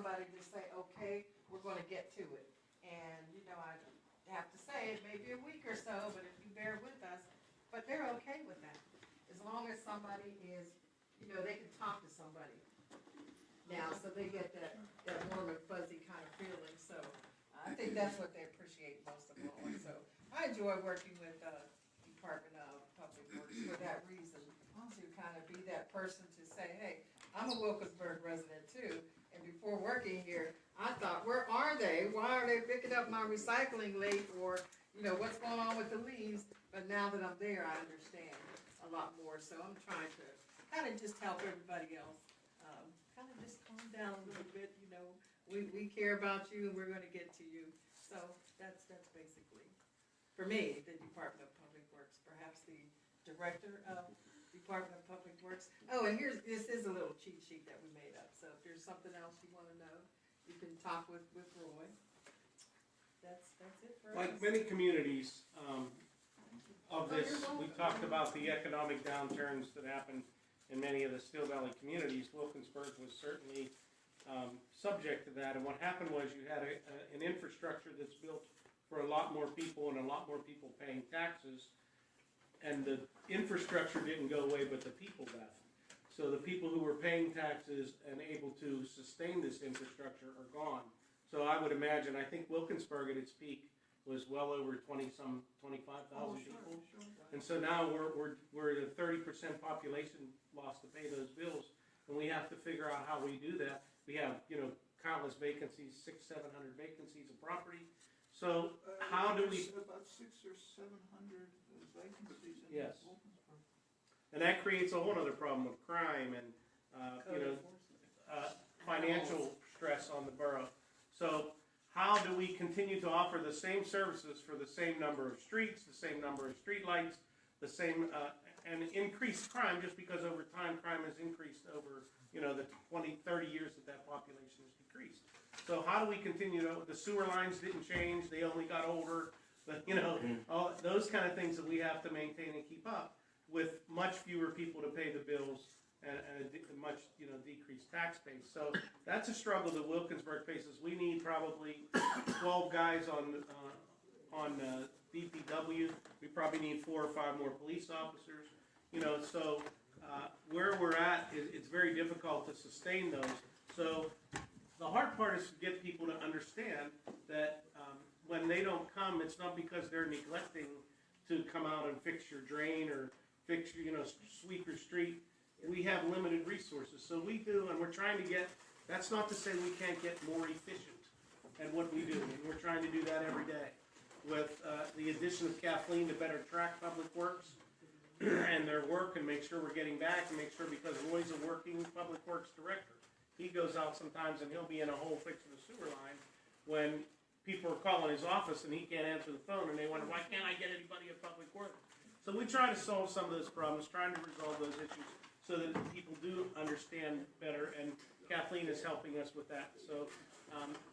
somebody to say, okay, we're gonna get to it. And, you know, I have to say, it may be a week or so, but if you bear with us, but they're okay with that. As long as somebody is, you know, they can talk to somebody now, so they get that warm and fuzzy kind of feeling. So I think that's what they appreciate most of all. And so I enjoy working with Department of Public Works for that reason, to kind of be that person to say, hey, I'm a Wilkinsburg resident too, and before working here, I thought, where are they? Why are they picking up my recycling late? Or, you know, what's going on with the leaves? But now that I'm there, I understand a lot more. So I'm trying to kind of just help everybody else. Kind of just calm down a little bit, you know. We care about you and we're going to get to you. So that's basically, for me, the Department of Public Works. Perhaps the Director of Department of Public Works. Oh, and this is a little cheat sheet that we made up. So if there's something else you want to know, you can talk with Roy. That's it for us. Like many communities of this, we talked about the economic downturns that happened in many of the Steel Valley communities. Wilkinsburg was certainly subject to that. And what happened was you had an infrastructure that's built for a lot more people and a lot more people paying taxes. And the infrastructure didn't go away, but the people left. So the people who were paying taxes and able to sustain this infrastructure are gone. So I would imagine, I think Wilkinsburg at its peak was well over 25,000 people. And so now we're at a 30% population loss to pay those bills. And we have to figure out how we do that. We have, you know, countless vacancies, 600-700 vacancies of property. So how do we... About 600 or 700 vacancies in Yes. Wilkinsburg. And that creates a whole other problem with crime and, you know, financial stress on the borough. So how do we continue to offer the same services for the same number of streets, the same number of streetlights, the same, and increase crime just because over time crime has increased over, you know, the 20, 30 years that population has decreased. So how do we continue to, the sewer lines didn't change, they only got older, but, you know, all those kind of things that we have to maintain and keep up with much fewer people to pay the bills and a much, you know, decreased tax base. So that's a struggle that Wilkinsburg faces. We need probably 12 guys on DPW. We probably need 4 or 5 more police officers. You know, so where we're at, it's very difficult to sustain those. So the hard part is to get people to understand that when they don't come, it's not because they're neglecting to come out and fix your drain or fix your, you know, sweep your street. We have limited resources, so we do, and we're trying to get. That's not to say we can't get more efficient at what we do, and we're trying to do that every day. With the addition of Kathleen to better track Public Works and their work, and make sure we're getting back, and make sure, because Roy's a working Public Works director. He goes out sometimes and he'll be in a hole fixing the sewer line when people are calling his office and he can't answer the phone, and they wonder, why can't I get anybody at Public Works? So we try to solve some of those problems, trying to resolve those issues so that people do understand better, and Kathleen is helping us with that. So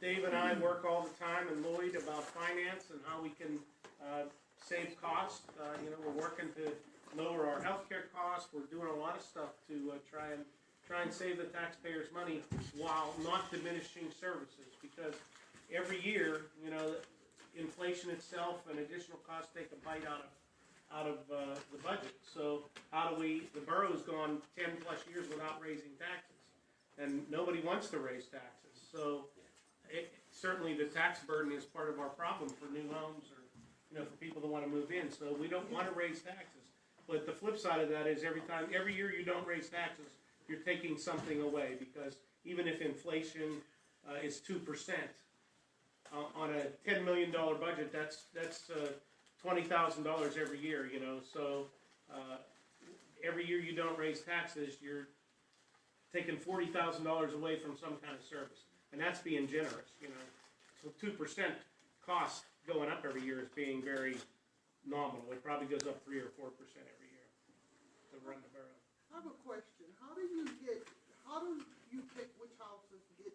Dave and I work all the time, and Lloyd, about finance and how we can save costs. You know, we're working to lower our healthcare costs. We're doing a lot of stuff to try and save the taxpayers' money while not diminishing services, because every year, you know, inflation itself and additional costs take a bite out of the budget. So how do the borough's gone 10 plus years without raising taxes, and nobody wants to raise taxes. So certainly the tax burden is part of our problem for new homes, or, you know, for people that want to move in. So we don't want to raise taxes. But the flip side of that is every year you don't raise taxes, you're taking something away, because even if inflation is 2%, on a $10 million budget, that's $20,000 every year, you know. So every year you don't raise taxes, you're taking $40,000 away from some kind of service, and that's being generous, you know. So 2% cost going up every year is being very nominal. It probably goes up 3 or 4% every year to run the borough. I have a question. How do you pick which houses get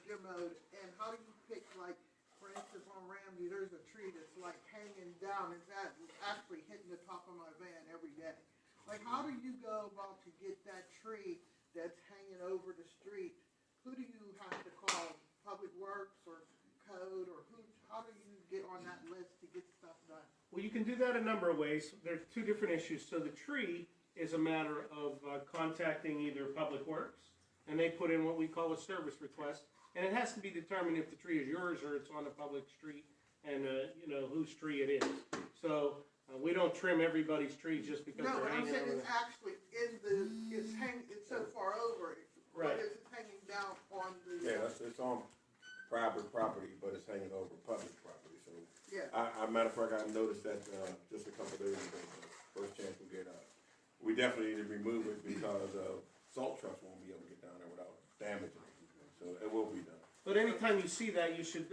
demoed, and how do you pick, like, for instance, on Ramsey, there's a tree that's like hanging down, and that is actually hitting the top of my van every day. Like, how do you go about to get that tree that's hanging over the street, who do you have to call? Public Works or Code, or how do you get on that list to get stuff done? Well, you can do that a number of ways. There's two different issues. So the tree is a matter of contacting either Public Works, and they put in what we call a service request, and it has to be determined if the tree is yours or it's on a public street, and you know whose tree it is. So we don't trim everybody's trees just because No, they're but I'm hanging saying over it's actually it's so far over, Right. but it's hanging down on the. Yeah, it's on private property, but it's hanging over public property, so. Yeah. Matter of fact, I noticed that, just a couple days ago, first chance we get, we definitely need to remove it because, salt trucks won't be able to get down there without damaging it, so it will be done. But anytime you see that, you should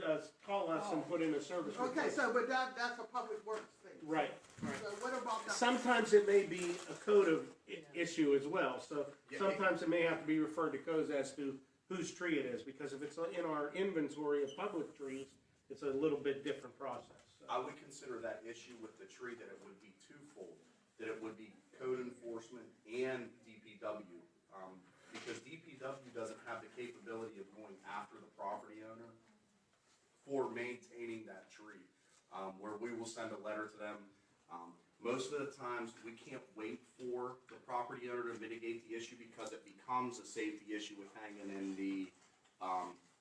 call us and put in a service request. Okay, so, but that's a Public Works thing. Right. So what about that? Sometimes it may be a code of issue as well, so sometimes it may have to be referred to codes as to whose tree it is, because if it's in our inventory of public trees, it's a little bit different process. So. I would consider that issue with the tree that it would be twofold, that it would be code enforcement and DPW, because DPW doesn't have the capability of going after the property owner for maintaining that tree, where we will send a letter to them. Most of the times, we can't wait for the property owner to mitigate the issue because it becomes a safety issue with hanging in the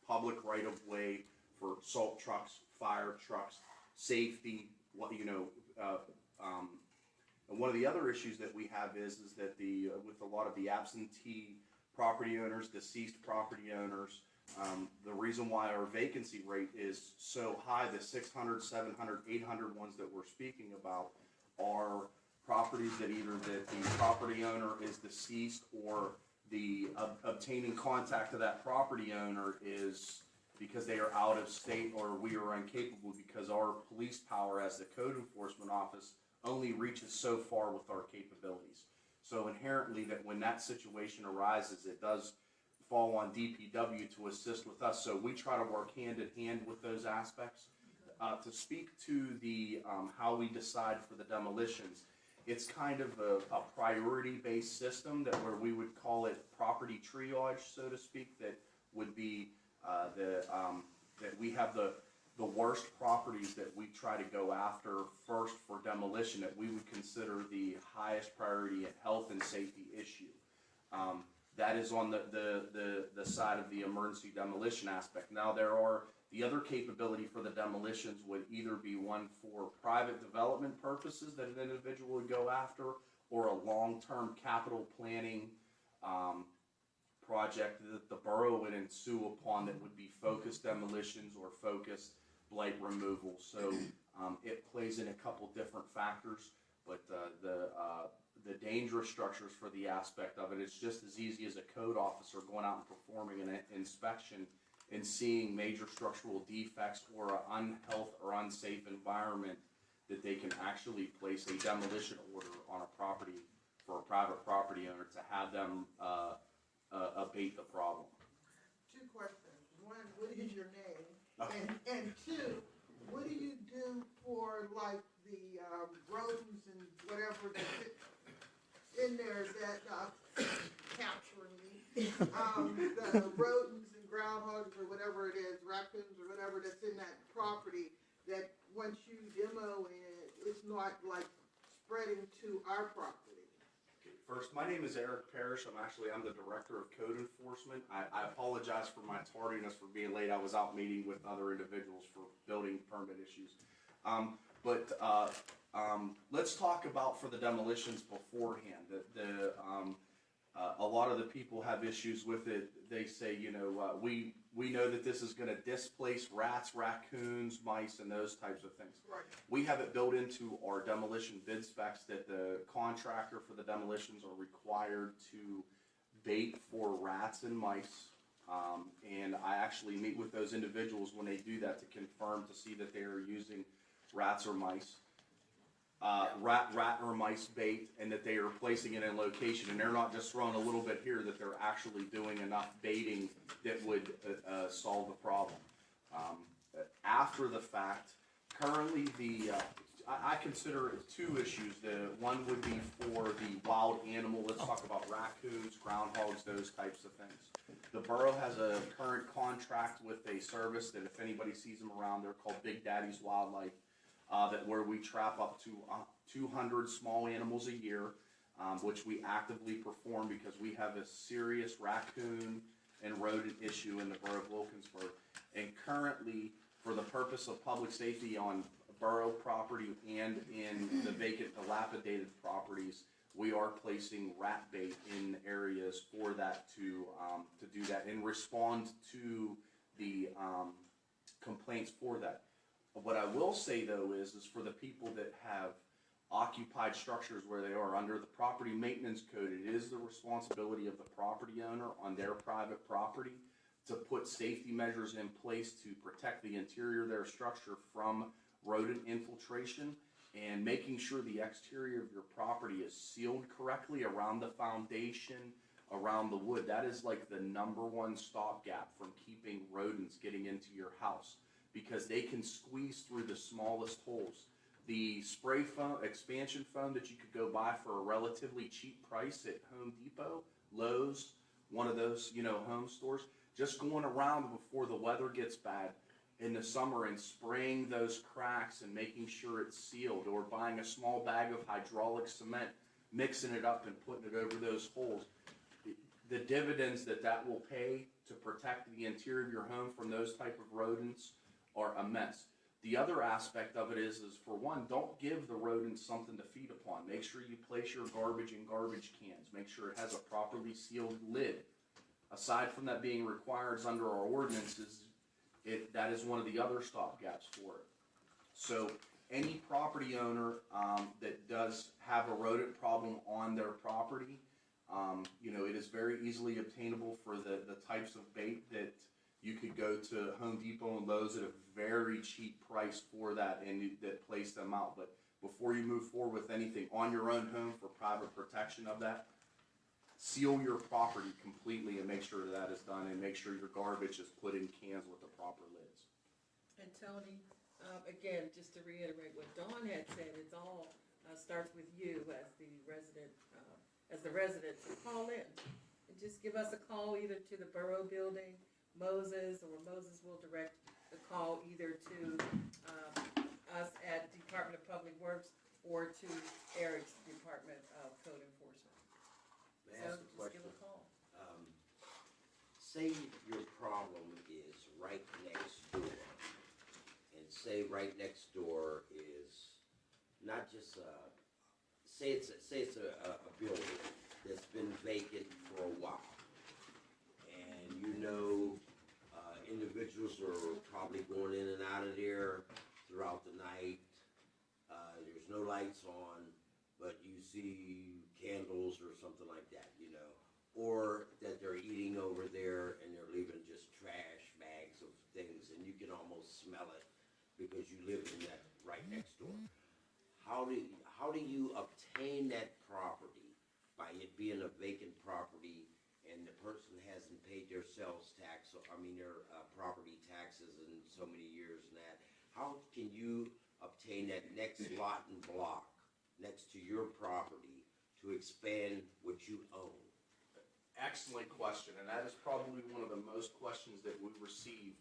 public right-of-way for salt trucks, fire trucks, safety, and one of the other issues that we have is that with a lot of the absentee property owners, deceased property owners, the reason why our vacancy rate is so high, the 600, 700, 800 ones that we're speaking about, are properties that either the property owner is deceased or the obtaining contact of that property owner is because they are out of state, or we are incapable because our police power as the code enforcement office only reaches so far with our capabilities. So inherently, that when that situation arises, it does fall on DPW to assist with us. So we try to work hand in hand with those aspects. To speak to the how we decide for the demolitions, it's kind of a priority-based system that where we would call it property triage, so to speak. That would be that we have the worst properties that we try to go after first for demolition, that we would consider the highest priority and health and safety issue. That is on the side of the emergency demolition aspect. Now the other capability for the demolitions would either be one for private development purposes that an individual would go after, or a long-term capital planning project that the borough would ensue upon, that would be focused demolitions or focused blight removal. So it plays in a couple different factors, but the dangerous structures for the aspect of it, it's just as easy as a code officer going out and performing an inspection and seeing major structural defects or an unhealth or unsafe environment, that they can actually place a demolition order on a property for a private property owner to have them abate the problem. Two questions. One, what is your name? And two, what do you do for like the rodents and whatever that's in there that capturing me? The rodents and groundhogs or whatever it is, raccoons or whatever that's in that property, that once you demo it, it's not like spreading to our property. First, my name is Eric Parrish. I'm the Director of Code Enforcement. I apologize for my tardiness for being late. I was out meeting with other individuals for building permit issues. Let's talk about for the demolitions beforehand. A lot of the people have issues with it. They say, we know that this is going to displace rats, raccoons, mice, and those types of things. Right. We have it built into our demolition bid specs that the contractor for the demolitions are required to bait for rats and mice. And I actually meet with those individuals when they do that to confirm to see that they are using rats or mice. Rat or mice bait, and that they are placing it in location, and they're not just throwing a little bit here, that they're actually doing enough baiting that would solve the problem. After the fact, currently I consider it two issues. The one would be for the wild animal. Let's talk about raccoons, groundhogs, those types of things. The borough has a current contract with a service that if anybody sees them around, they're called Big Daddy's Wildlife, that where we trap up to 200 small animals a year, which we actively perform because we have a serious raccoon and rodent issue in the borough of Wilkinsburg. And currently, for the purpose of public safety on borough property and in the vacant, dilapidated properties, we are placing rat bait in areas for that to do that and respond to the complaints for that. What I will say though is for the people that have occupied structures where they are under the property maintenance code, it is the responsibility of the property owner on their private property to put safety measures in place to protect the interior of their structure from rodent infiltration, and making sure the exterior of your property is sealed correctly around the foundation, around the wood. That is like the #1 stopgap from keeping rodents getting into your house, because they can squeeze through the smallest holes. The spray foam, expansion foam that you could go buy for a relatively cheap price at Home Depot, Lowe's, one of those, home stores, just going around before the weather gets bad in the summer and spraying those cracks and making sure it's sealed, or buying a small bag of hydraulic cement, mixing it up and putting it over those holes. The dividends that will pay to protect the interior of your home from those type of rodents are immense. The other aspect of it is for one, don't give the rodents something to feed upon. Make sure you place your garbage in garbage cans. Make sure it has a properly sealed lid. Aside from that being required under our ordinances, that is one of the other stopgaps for it. So any property owner that does have a rodent problem on their property, it is very easily obtainable for the types of bait that you could go to Home Depot and Lowe's at a very cheap price for that, and that place them out. But before you move forward with anything on your own home for private protection of that, seal your property completely and make sure that is done, and make sure your garbage is put in cans with the proper lids. And Tony, again, just to reiterate what Dawn had said, it's all starts with you as the resident, to call in and just give us a call either to the borough building, Moses will direct the call either to us at Department of Public Works or to Eric's Department of Code Enforcement. May I ask a Just question? give a call. Say your problem is right next door, and say right next door is not just say it's a building that's been vacant for a while, and individuals are probably going in and out of there throughout the night. There's no lights on, but you see candles or something like that, or that they're eating over there and they're leaving just trash bags of things, and you can almost smell it because you live in that right next door. How do you obtain that property by it being a vacant property and the person hasn't paid their sales tax, their property taxes in so many years and that? How can you obtain that next lot and block next to your property to expand what you own? Excellent question, and that is probably one of the most questions that we receive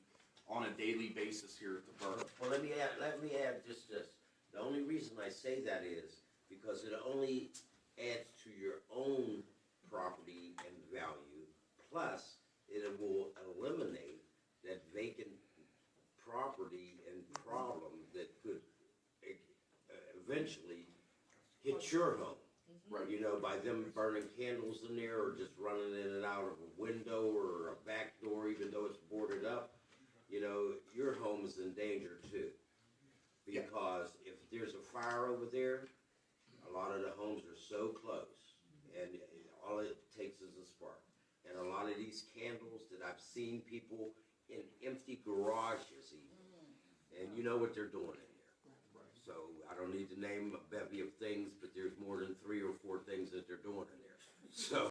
on a daily basis here at the borough. Well, let me add just this. The only reason I say that is because it only adds to your own property and value, plus it will eliminate that vacant property and problem that could eventually hit your home. Right. By them burning candles in there or just running in and out of a window or a back door, even though it's boarded up, your home is in danger too. Because if there's a fire over there, a lot of the homes are so close, and all it takes is a spark. And a lot of these candles that I've seen people in empty garages eat, and you know what they're doing in there. So I don't need to name a bevy of things, but there's more than 3 or 4 things that they're doing in there. So